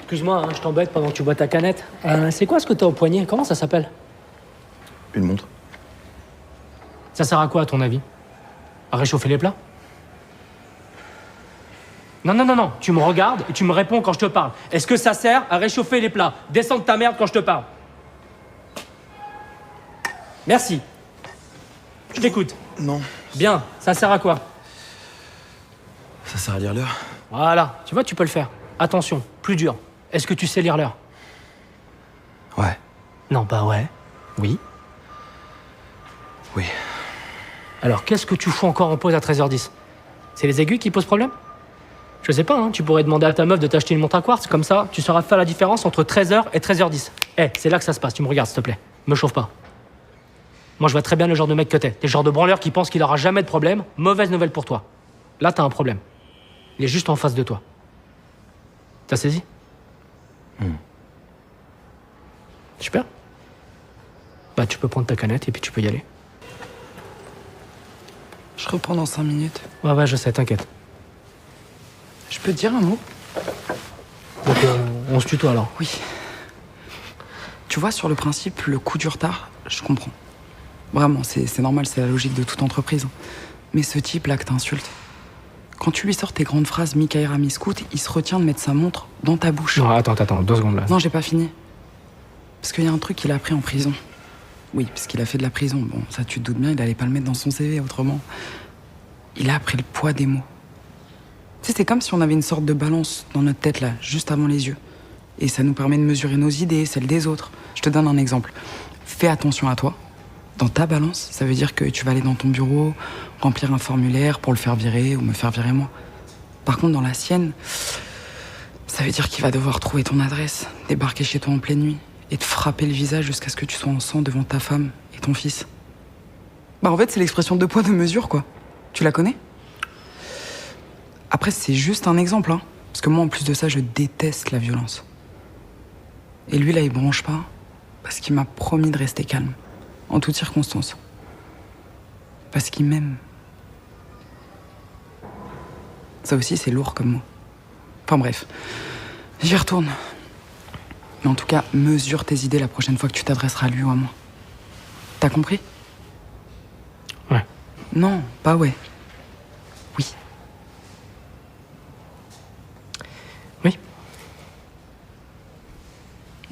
Excuse-moi, hein, je t'embête pendant que tu bois ta canette. C'est quoi ce que t'as au poignet? Comment ça s'appelle? Une montre. Ça sert à quoi, à ton avis? À réchauffer les plats? Non, tu me regardes et tu me réponds quand je te parle. Est-ce que ça sert à réchauffer les plats? Descends de ta merde quand je te parle. Merci. Je t'écoute. Non. Bien, ça sert à quoi? Ça sert à lire l'heure. Voilà, tu vois, tu peux le faire. Attention, plus dur. Est-ce que tu sais lire l'heure? Ouais. Non, bah ouais. Oui. Oui. Alors, qu'est-ce que tu fous encore en pause à 13h10? C'est les aiguilles qui posent problème? Je sais pas, hein, tu pourrais demander à ta meuf de t'acheter une montre à quartz, comme ça, tu sauras faire la différence entre 13h et 13h10. C'est là que ça se passe, tu me regardes, s'il te plaît. Me chauffe pas. Moi, je vois très bien le genre de mec que t'es. T'es le genre de branleur qui pense qu'il aura jamais de problème. Mauvaise nouvelle pour toi. Là, t'as un problème. Il est juste en face de toi. T'as saisi? Super. Bah, tu peux prendre ta canette et puis tu peux y aller. Je reprends dans 5 minutes. Ouais, je sais, t'inquiète. Je peux te dire un mot? Donc, on se tutoie alors. Oui. Tu vois, sur le principe, le coup du retard, je comprends. Vraiment, c'est normal, c'est la logique de toute entreprise. Mais ce type-là que t'insultes, quand tu lui sors tes grandes phrases Mikaëra Miskout, il se retient de mettre sa montre dans ta bouche. Non, attends, 2 secondes là. Non, j'ai pas fini. Parce qu'il y a un truc qu'il a appris en prison. Oui, parce qu'il a fait de la prison. Bon, ça tu te doutes bien, il allait pas le mettre dans son CV autrement. Il a appris le poids des mots. Tu sais, c'est comme si on avait une sorte de balance dans notre tête là, juste avant les yeux. Et ça nous permet de mesurer nos idées, celles des autres. Je te donne un exemple. Fais attention à toi. Dans ta balance, ça veut dire que tu vas aller dans ton bureau, remplir un formulaire pour le faire virer ou me faire virer moi. Par contre, dans la sienne, ça veut dire qu'il va devoir trouver ton adresse, débarquer chez toi en pleine nuit et te frapper le visage jusqu'à ce que tu sois en sang devant ta femme et ton fils. Bah en fait, c'est l'expression de poids, de mesure, quoi. Tu la connais? Après, c'est juste un exemple, hein. Parce que moi, en plus de ça, je déteste la violence. Et lui, là, il bronche pas parce qu'il m'a promis de rester calme. En toutes circonstances. Parce qu'il m'aime. Ça aussi, c'est lourd comme mot. Enfin bref, j'y retourne. Mais en tout cas, mesure tes idées la prochaine fois que tu t'adresseras à lui ou à moi. T'as compris? Ouais. Non, pas ouais. Oui. Oui.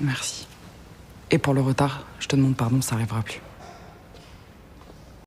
Merci. Et pour le retard, je te demande pardon, ça arrivera plus.